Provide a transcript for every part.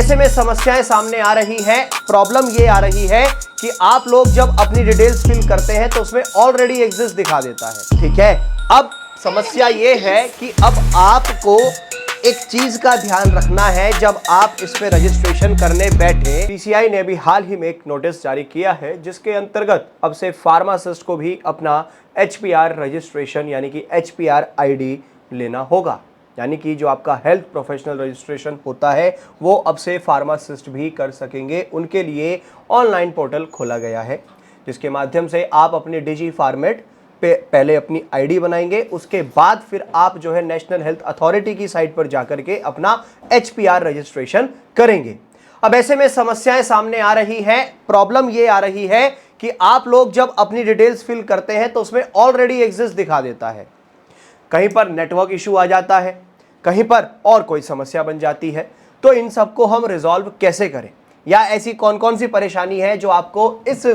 ऐसे में समस्याएं सामने आ रही हैं। प्रॉब्लम ये आ रही है कि आप लोग जब अपनी डिटेल्स फिल करते हैं तो उसमें ऑलरेडी एग्जिस्ट दिखा देता है। ठीक है, अब समस्या ये है कि अब आपको एक चीज का ध्यान रखना है जब आप इस पे रजिस्ट्रेशन करने बैठे। पीसीआई ने भी हाल ही में एक नोटिस जारी किया है जिसके अंतर्गत अब से फार्मासिस्ट को भी अपना एचपीआर रजिस्ट्रेशन यानी कि एचपीआर आईडी लेना होगा। यानी कि जो आपका हेल्थ प्रोफेशनल रजिस्ट्रेशन होता है वो अब से फार्मासिस्ट भी कर सकेंगे। उनके लिए ऑनलाइन पोर्टल खोला गया है जिसके माध्यम से आप अपने डिजी फॉर्मेट पे पहले अपनी आईडी बनाएंगे, उसके बाद फिर आप जो है नेशनल हेल्थ अथॉरिटी की साइट पर जाकर के अपना एचपीआर रजिस्ट्रेशन करेंगे। अब ऐसे में समस्याएं सामने आ रही हैं। प्रॉब्लम ये आ रही है कि आप लोग जब अपनी डिटेल्स फिल करते हैं तो उसमें ऑलरेडी एग्जिस्ट दिखा देता है। कहीं पर नेटवर्क इशू आ जाता है, कहीं पर और कोई समस्या बन जाती है। तो इन सबको हम रिजॉल्व कैसे करें, या ऐसी कौन कौन सी परेशानी है जो आपको इस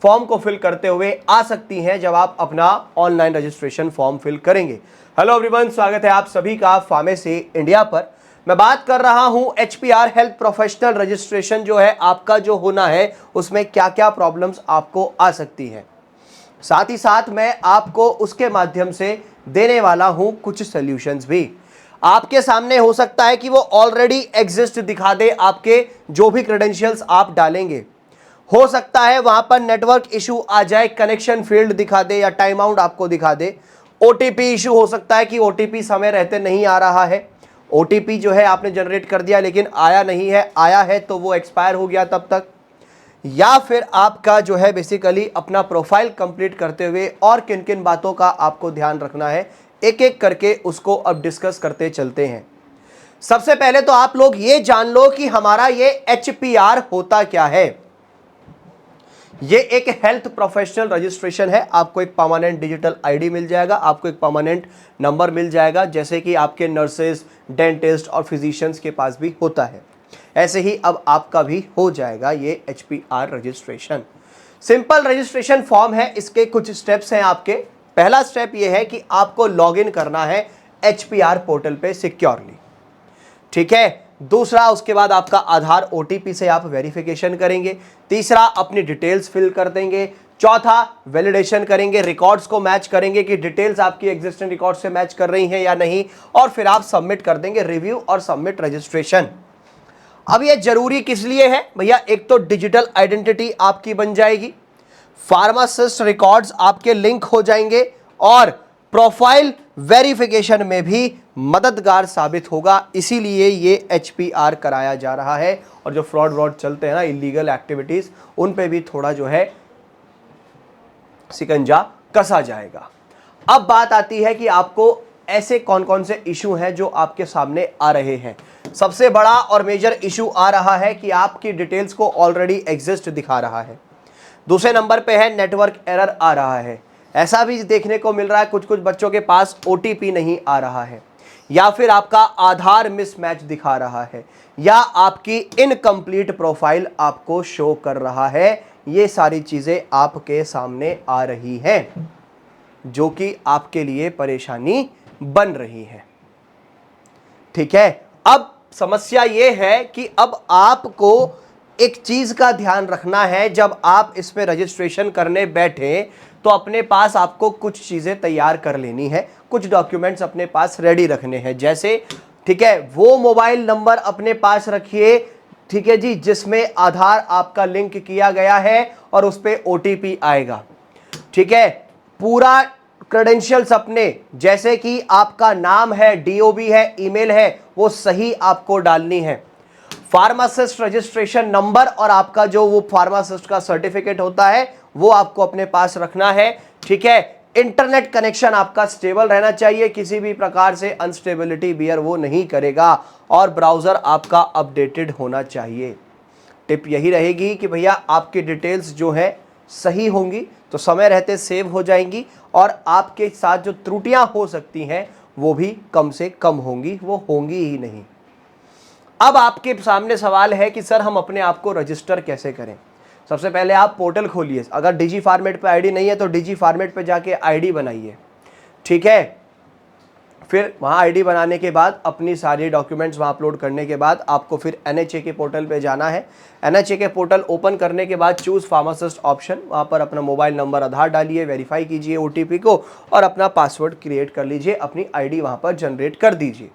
फॉर्म को फिल करते हुए आ सकती हैं जब आप अपना ऑनलाइन रजिस्ट्रेशन फॉर्म फिल करेंगे। हेलो एवरीवन, स्वागत है आप सभी का फार्मेसी इंडिया पर। मैं बात कर रहा हूं एचपीआर हेल्थ प्रोफेशनल रजिस्ट्रेशन जो है आपका जो होना है उसमें क्या क्या प्रॉब्लम्स आपको आ सकती है। साथ ही साथ मैं आपको उसके माध्यम से देने वाला हूं कुछ सॉल्यूशंस भी। आपके सामने हो सकता है कि वो ऑलरेडी एग्जिस्ट दिखा दे, आपके जो भी क्रेडेंशियल्स आप डालेंगे। हो सकता है वहां पर नेटवर्क इशू आ जाए, कनेक्शन फील्ड दिखा दे या टाइम आउट आपको दिखा दे। ओटीपी इशू हो सकता है कि ओटीपी समय रहते नहीं आ रहा है। ओटीपी जो है आपने जनरेट कर दिया लेकिन आया नहीं है, आया है तो वो एक्सपायर हो गया तब तक। या फिर आपका जो है बेसिकली अपना प्रोफाइल कंप्लीट करते हुए और किन किन बातों का आपको ध्यान रखना है, एक एक करके उसको अब डिस्कस करते चलते हैं। सबसे पहले तो आप लोग ये जान लो कि हमारा ये एचपीआर होता क्या है। ये एक हेल्थ प्रोफेशनल रजिस्ट्रेशन है। आपको एक परमानेंट डिजिटल आईडी मिल जाएगा, आपको एक परमानेंट नंबर मिल जाएगा, जैसे कि आपके नर्सेस, डेंटिस्ट और फिजिशियंस के पास भी होता है। ऐसे ही अब आपका भी हो जाएगा ये एचपीआर रजिस्ट्रेशन। सिंपल रजिस्ट्रेशन फॉर्म है, इसके कुछ स्टेप्स हैं आपके। पहला स्टेप ये है कि आपको लॉगिन करना है एचपीआर पोर्टल पे सिक्योरली। ठीक है, दूसरा उसके बाद आपका आधार ओटीपी से आप वेरिफिकेशन करेंगे। तीसरा अपनी डिटेल्स फिल कर देंगे। चौथा वैलिडेशन करेंगे, रिकॉर्ड्स को मैच करेंगे कि डिटेल्स आपकी एग्जिस्टिंग रिकॉर्ड से मैच कर रही हैं या नहीं, और फिर आप सबमिट कर देंगे रिव्यू और सबमिट रजिस्ट्रेशन। अब ये जरूरी किस लिए है भैया? एक तो डिजिटल आइडेंटिटी आपकी बन जाएगी, फार्मासिस्ट रिकॉर्ड्स आपके लिंक हो जाएंगे और प्रोफाइल वेरिफिकेशन में भी मददगार साबित होगा। इसीलिए ये एचपीआर कराया जा रहा है। और जो फ्रॉड चलते हैं ना, इलीगल एक्टिविटीज, उन पे भी थोड़ा जो है सिकंजा कसा जाएगा। अब बात आती है कि आपको ऐसे कौन कौन से इशू हैं जो आपके सामने आ रहे हैं। सबसे बड़ा और मेजर इशू आ रहा है कि आपकी डिटेल्स को ऑलरेडी एग्जिस्ट दिखा रहा है। दूसरे नंबर पे है नेटवर्क एरर आ रहा है। ऐसा भी देखने को मिल रहा है कुछ कुछ बच्चों के पास ओटीपी नहीं आ रहा है, या फिर आपका आधार मिसमैच दिखा रहा है, या आपकी इनकम्प्लीट प्रोफाइल आपको शो कर रहा है। ये सारी चीजें आपके सामने आ रही हैं जो कि आपके लिए परेशानी बन रही है। ठीक है, अब समस्या ये है कि अब आपको एक चीज का ध्यान रखना है जब आप इस पे रजिस्ट्रेशन करने बैठे तो अपने पास आपको कुछ चीजें तैयार कर लेनी है, कुछ डॉक्यूमेंट्स अपने पास रेडी रखने हैं। जैसे ठीक है, वो मोबाइल नंबर अपने पास रखिए, ठीक है जी, जिसमें आधार आपका लिंक किया गया है और उस पे ओटीपी आएगा। ठीक है, पूरा क्रेडेंशियल्स अपने, जैसे कि आपका नाम है, डीओबी है, ईमेल है, वो सही आपको डालनी है। फार्मासिस्ट रजिस्ट्रेशन नंबर और आपका जो वो फार्मासिस्ट का सर्टिफिकेट होता है वो आपको अपने पास रखना है। ठीक है, इंटरनेट कनेक्शन आपका स्टेबल रहना चाहिए, किसी भी प्रकार से अनस्टेबिलिटी बियर वो नहीं करेगा, और ब्राउजर आपका अपडेटेड होना चाहिए। टिप यही रहेगी कि भैया आपकी डिटेल्स जो है सही होंगी तो समय रहते सेव हो जाएंगी, और आपके साथ जो त्रुटियां हो सकती हैं वो भी कम से कम होंगी, वो होंगी ही नहीं। अब आपके सामने सवाल है कि सर हम अपने आप को रजिस्टर कैसे करें। सबसे पहले आप पोर्टल खोलिए। अगर डिजी फॉर्मेट पे आईडी नहीं है तो डिजी फॉर्मेट पे जाके आईडी बनाइए। ठीक है, फिर वहाँ आईडी बनाने के बाद अपनी सारी डॉक्यूमेंट्स वहाँ अपलोड करने के बाद आपको फिर NHA के पोर्टल पे जाना है। NHA के पोर्टल ओपन करने के बाद चूज़ फार्मासिस्ट ऑप्शन, वहाँ पर अपना मोबाइल नंबर, आधार डालिए, वेरीफाई कीजिए OTP को और अपना पासवर्ड क्रिएट कर लीजिए, अपनी आईडी वहाँ पर जनरेट कर दीजिए।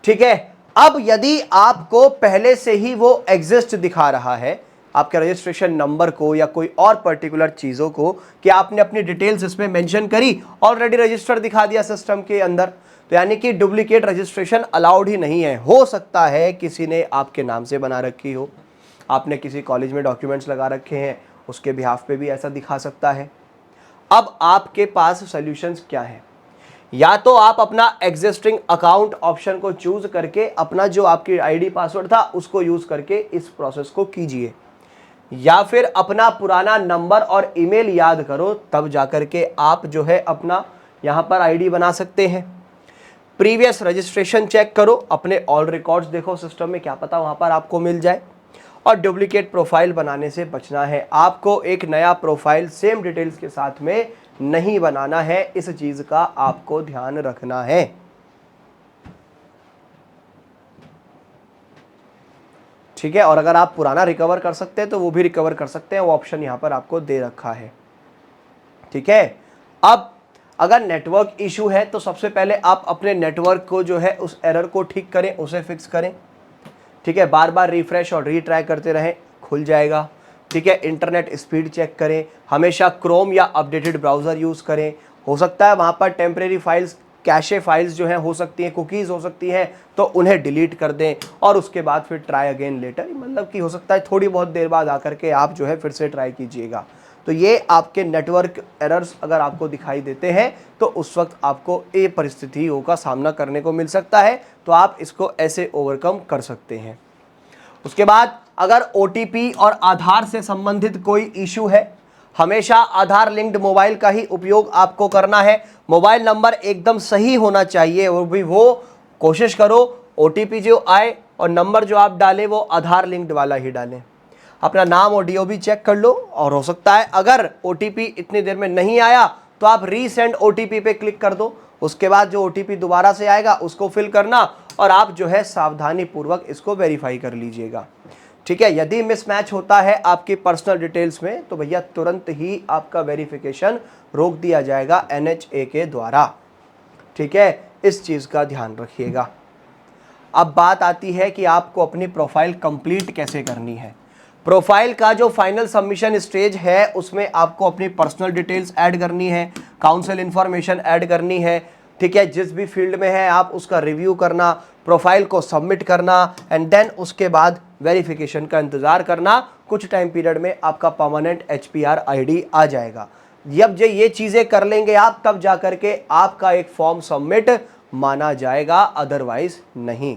ठीक है। अब यदि आपको पहले से ही वो एग्जिस्ट दिखा रहा है आपके रजिस्ट्रेशन नंबर को या कोई और पर्टिकुलर चीज़ों को कि आपने अपनी डिटेल्स इसमें मेंशन करी, ऑलरेडी रजिस्टर दिखा दिया सिस्टम के अंदर, तो यानी कि डुप्लीकेट रजिस्ट्रेशन अलाउड ही नहीं है। हो सकता है किसी ने आपके नाम से बना रखी हो, आपने किसी कॉलेज में डॉक्यूमेंट्स लगा रखे हैं, उसके बिहाफ पे भी ऐसा दिखा सकता है। अब आपके पास सॉल्यूशंस क्या है? या तो आप अपना एग्जिस्टिंग अकाउंट ऑप्शन को चूज करके अपना जो आपकी आईडी पासवर्ड था उसको यूज करके इस प्रोसेस को कीजिए, या फिर अपना पुराना नंबर और ईमेल याद करो, तब जाकर के आप जो है अपना यहां पर आईडी बना सकते हैं। प्रीवियस रजिस्ट्रेशन चेक करो, अपने ऑल रिकॉर्ड्स देखो सिस्टम में, क्या पता वहां पर आपको मिल जाए। और डुप्लीकेट प्रोफाइल बनाने से बचना है। आपको एक नया प्रोफाइल सेम डिटेल्स के साथ में नहीं बनाना है, इस चीज का आपको ध्यान रखना है। ठीक है। और अगर आप पुराना रिकवर कर सकते हैं तो वो भी रिकवर कर सकते हैं, वो ऑप्शन यहां पर आपको दे रखा है। ठीक है। अब अगर नेटवर्क इशू है तो सबसे पहले आप अपने नेटवर्क को जो है उस एरर को ठीक करें, उसे फिक्स करें। ठीक है। बार बार रिफ्रेश और रीट्राई करते रहें, खुल जाएगा। ठीक है। इंटरनेट स्पीड चेक करें, हमेशा क्रोम या अपडेटेड ब्राउज़र यूज़ करें। हो सकता है वहाँ पर टेम्परेरी फाइल्स, कैशे फाइल्स जो हैं हो सकती हैं, कुकीज़ हो सकती हैं, तो उन्हें डिलीट कर दें और उसके बाद फिर ट्राई अगेन लेटर, मतलब कि हो सकता है थोड़ी बहुत देर बाद आकर के आप जो है फिर से ट्राई कीजिएगा। तो ये आपके नेटवर्क एरर्स अगर आपको दिखाई देते हैं तो उस वक्त आपको ये परिस्थितियों का सामना करने को मिल सकता है, तो आप इसको ऐसे ओवरकम कर सकते हैं। उसके बाद अगर OTP और आधार से संबंधित कोई इशू है, हमेशा आधार लिंक्ड मोबाइल का ही उपयोग आपको करना है। मोबाइल नंबर एकदम सही होना चाहिए, और भी वो कोशिश करो OTP जो आए और नंबर जो आप डालें वो आधार लिंक्ड वाला ही डालें। अपना नाम और DOB चेक कर लो, और हो सकता है अगर OTP इतनी देर में नहीं आया तो आप रीसेंड OTP पे क्लिक कर दो। उसके बाद जो OTP दोबारा से आएगा उसको फिल करना और आप जो है सावधानी पूर्वक इसको वेरीफाई कर लीजिएगा। ठीक है। यदि मिसमैच होता है आपकी पर्सनल डिटेल्स में तो भैया तुरंत ही आपका वेरिफिकेशन रोक दिया जाएगा NHA के द्वारा। ठीक है। इस चीज़ का ध्यान रखिएगा। अब बात आती है कि आपको अपनी प्रोफाइल कंप्लीट कैसे करनी है। प्रोफाइल का जो फाइनल सबमिशन स्टेज है उसमें आपको अपनी पर्सनल डिटेल्स ऐड करनी है, काउंसिल इंफॉर्मेशन ऐड करनी है। ठीक है। जिस भी फील्ड में है आप उसका रिव्यू करना, प्रोफाइल को सबमिट करना एंड देन उसके बाद वेरिफिकेशन का इंतज़ार करना। कुछ टाइम पीरियड में आपका परमानेंट HPR ID आ जाएगा। जब ये चीज़ें कर लेंगे आप, तब जा कर के आपका एक फॉर्म सबमिट माना जाएगा, अदरवाइज नहीं।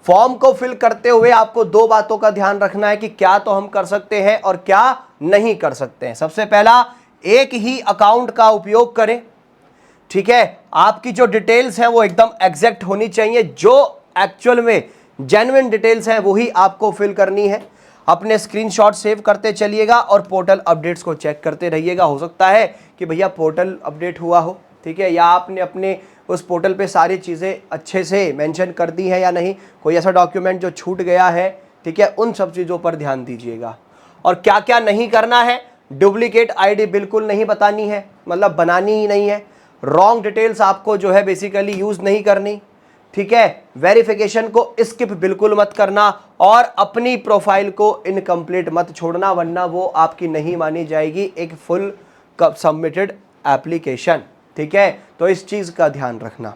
फॉर्म को फिल करते हुए आपको दो बातों का ध्यान रखना है कि क्या तो हम कर सकते हैं और क्या नहीं कर सकते हैं। सबसे पहला, एक ही अकाउंट का उपयोग करें। ठीक है। आपकी जो डिटेल्स हैं वो एकदम एग्जैक्ट होनी चाहिए, जो एक्चुअल में जेन्युइन डिटेल्स हैं वही आपको फिल करनी है। अपने स्क्रीनशॉट सेव करते चलिएगा और पोर्टल अपडेट्स को चेक करते रहिएगा। हो सकता है कि भैया पोर्टल अपडेट हुआ हो, ठीक है, या आपने अपने उस पोर्टल पे सारी चीज़ें अच्छे से मेंशन कर दी है या नहीं, कोई ऐसा डॉक्यूमेंट जो छूट गया है। ठीक है। उन सब चीज़ों पर ध्यान दीजिएगा। और क्या क्या नहीं करना है, डुप्लीकेट ID बिल्कुल नहीं बतानी है, मतलब बनानी ही नहीं है। रॉन्ग डिटेल्स आपको जो है बेसिकली यूज़ नहीं करनी। ठीक है। वेरिफिकेशन को स्किप बिल्कुल मत करना और अपनी प्रोफाइल को इनकम्प्लीट मत छोड़ना, वरना वो आपकी नहीं मानी जाएगी एक फुल सबमिटेड एप्लीकेशन। ठीक है। तो इस चीज़ का ध्यान रखना।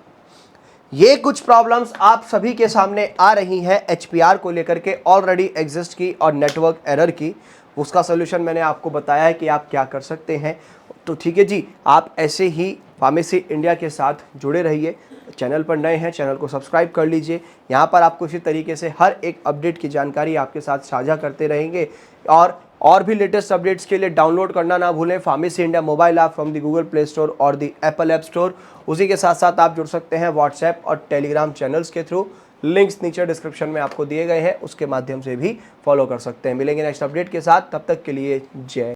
ये कुछ प्रॉब्लम्स आप सभी के सामने आ रही हैं HPR को लेकर के, ऑलरेडी एग्जिस्ट की और नेटवर्क एरर की। उसका सोल्यूशन मैंने आपको बताया है कि आप क्या कर सकते हैं। तो ठीक है जी, आप ऐसे ही फार्मेसी इंडिया के साथ जुड़े रहिए। चैनल पर नए हैं, चैनल को सब्सक्राइब कर लीजिए। यहाँ पर आपको इसी तरीके से हर एक अपडेट की जानकारी आपके साथ साझा करते रहेंगे। और भी लेटेस्ट अपडेट्स के लिए डाउनलोड करना ना भूलें pharmacy India mobile app from the Google play store और द एप्पल ऐप स्टोर। उसी के साथ साथ आप जुड़ सकते हैं व्हाट्सएप और टेलीग्राम चैनल्स के थ्रू। लिंक्स नीचे डिस्क्रिप्शन में आपको दिए गए हैं, उसके माध्यम से भी फॉलो कर सकते हैं। मिलेंगे नेक्स्ट अपडेट के साथ, तब तक के लिए जय।